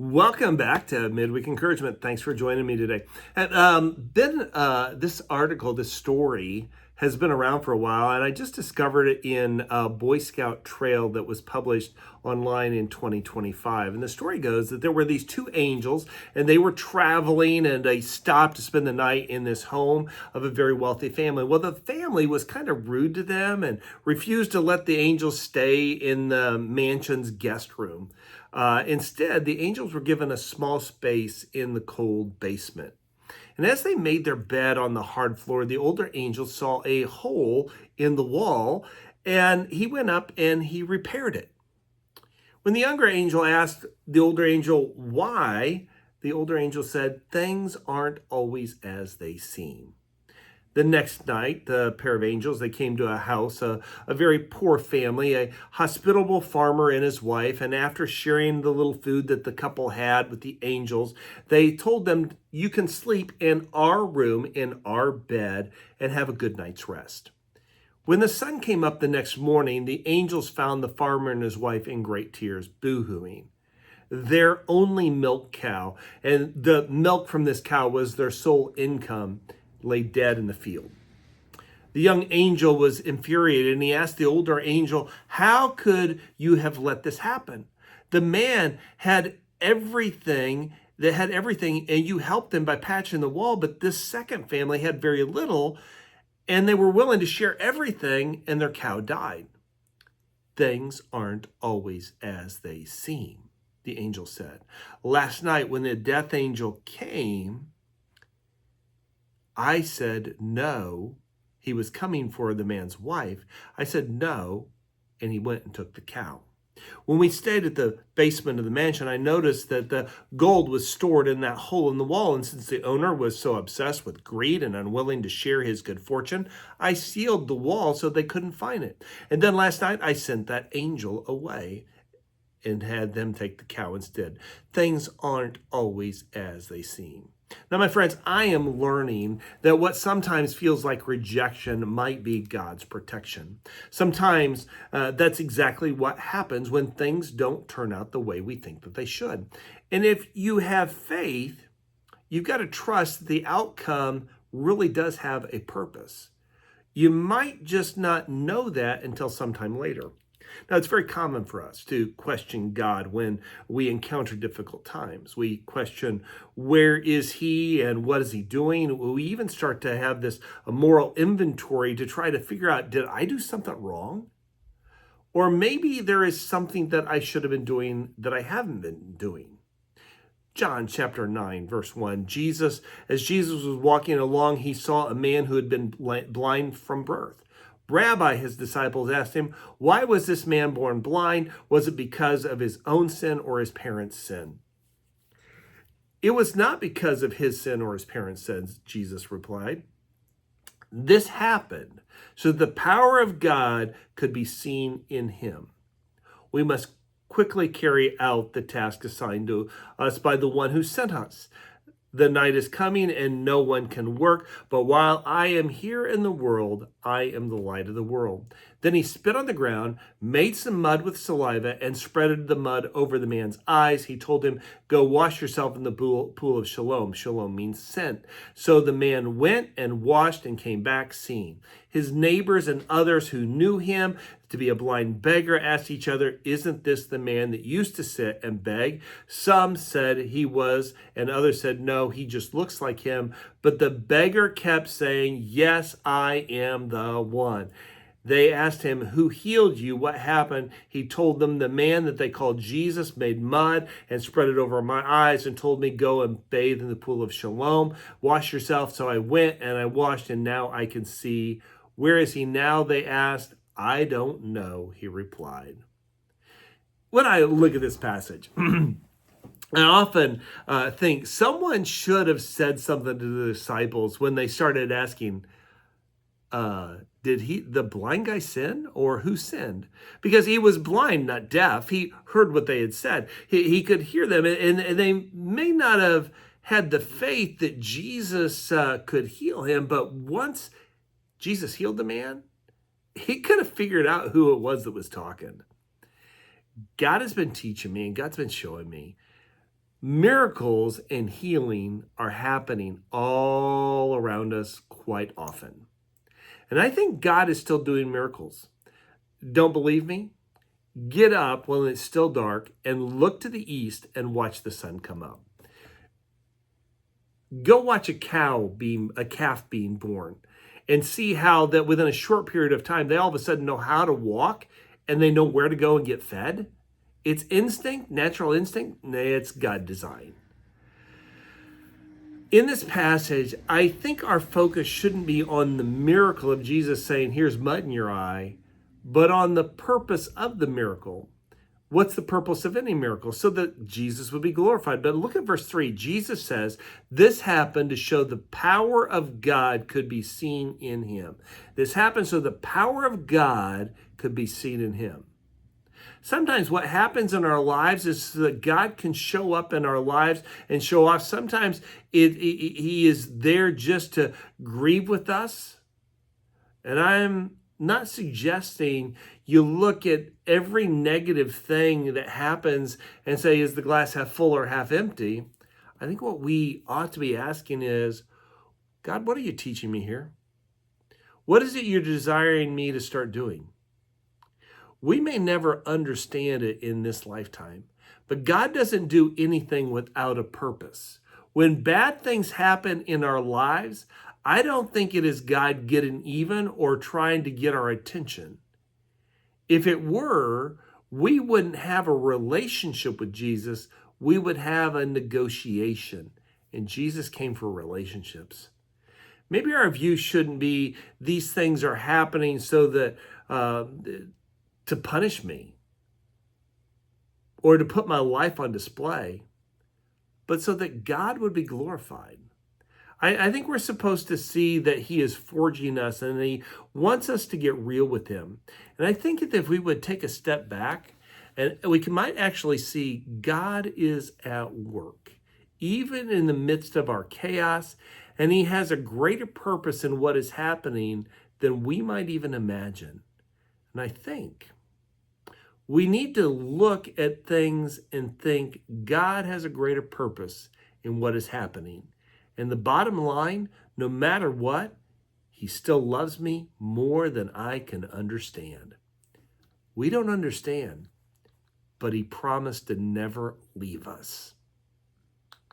Welcome back to Midweek Encouragement. Thanks for joining me today. This article, this story has been around for a while, and I just discovered it in a Boy Scout trail that was published online in 2025. And the story goes that there were these two angels, and they were traveling, and they stopped to spend the night in this home of a very wealthy family. Well, the family was kind of rude to them and refused to let the angels stay in the mansion's guest room. Instead, the angels were given a small space in the cold basement. And as they made their bed on the hard floor, the older angel saw a hole in the wall, and he went up and he repaired it. When the younger angel asked the older angel why, the older angel said, "Things aren't always as they seem." The next night, the pair of angels, they came to a house, a very poor family, a hospitable farmer and his wife. And after sharing the little food that the couple had with the angels, they told them, "You can sleep in our room, in our bed, and have a good night's rest." When the sun came up the next morning, the angels found the farmer and his wife in great tears, boo-hooing. Their only milk cow, and the milk from this cow was their sole income, lay dead in the field. The young angel was infuriated, and he asked the older angel, "How could you have let this happen? The man had everything, and you helped them by patching the wall, but this second family had very little, and they were willing to share everything, and their cow died." "Things aren't always as they seem," the angel said. "Last night when the death angel came, I said no." He was coming for the man's wife. I said no, and he went and took the cow. When we stayed at the basement of the mansion, I noticed that the gold was stored in that hole in the wall, and since the owner was so obsessed with greed and unwilling to share his good fortune, I sealed the wall so they couldn't find it. And then last night, I sent that angel away and had them take the cow instead. Things aren't always as they seem. Now, my friends, I am learning that what sometimes feels like rejection might be God's protection. Sometimes that's exactly what happens when things don't turn out the way we think that they should. And if you have faith, you've got to trust that the outcome really does have a purpose. You might just not know that until sometime later. Now, it's very common for us to question God when we encounter difficult times. We question, where is he and what is he doing? We even start to have this moral inventory to try to figure out, did I do something wrong? Or maybe there is something that I should have been doing that I haven't been doing. John chapter 9, verse 1, as Jesus was walking along, he saw a man who had been blind from birth. "Rabbi," his disciples asked him, "why was this man born blind? Was it because of his own sin or his parents' sin?" "It was not because of his sin or his parents' sins," Jesus replied. "This happened so that the power of God could be seen in him. We must quickly carry out the task assigned to us by the one who sent us. The night is coming and no one can work, but while I am here in the world, I am the light of the world." Then he spit on the ground, made some mud with saliva, and spread the mud over the man's eyes. He told him, "Go wash yourself in the pool of Siloam." Siloam means sent. So the man went and washed and came back seeing. His neighbors and others who knew him to be a blind beggar asked each other, "Isn't this the man that used to sit and beg?" Some said he was, and others said, "No, he just looks like him." But the beggar kept saying, "Yes, I am the one." They asked him, "Who healed you? What happened?" He told them, "The man that they called Jesus made mud and spread it over my eyes and told me, 'Go and bathe in the pool of Siloam. Wash yourself.' So I went and I washed, and now I can see." "Where is he now?" they asked. "I don't know," he replied. When I look at this passage, I often think someone should have said something to the disciples when they started asking, did the blind guy sin, or who sinned? Because he was blind, not deaf. He heard what they had said. He could hear them, and they may not have had the faith that Jesus could heal him, but once Jesus healed the man, he could have figured out who it was that was talking. God has been teaching me, and God's been showing me Miracles and healing are happening all around us quite often. And I think God is still doing miracles. Don't believe me? Get up when it's still dark and look to the east and watch the sun come up. Go watch a calf being born and see how that within a short period of time, they all of a sudden know how to walk and they know where to go and get fed. It's instinct, natural instinct. Nah, it's God design. In this passage, I think our focus shouldn't be on the miracle of Jesus saying, here's mud in your eye, but on the purpose of the miracle. What's the purpose of any miracle? So that Jesus would be glorified. But look at verse 3. Jesus says, this happened to show the power of God could be seen in him. This happened so the power of God could be seen in him. Sometimes what happens in our lives is so that God can show up in our lives and show off. Sometimes he is there just to grieve with us. And I'm not suggesting you look at every negative thing that happens and say, is the glass half full or half empty? I think what we ought to be asking is, God, what are you teaching me here? What is it you're desiring me to start doing? We may never understand it in this lifetime, but God doesn't do anything without a purpose. When bad things happen in our lives, I don't think it is God getting even or trying to get our attention. If it were, we wouldn't have a relationship with Jesus. We would have a negotiation. And Jesus came for relationships. Maybe our view shouldn't be these things are happening so that to punish me or to put my life on display, but so that God would be glorified. I think we're supposed to see that he is forging us and he wants us to get real with him. And I think that if we would take a step back, and might actually see God is at work, even in the midst of our chaos, and he has a greater purpose in what is happening than we might even imagine. And I think we need to look at things and think God has a greater purpose in what is happening. And the bottom line, no matter what, he still loves me more than I can understand. We don't understand, but he promised to never leave us.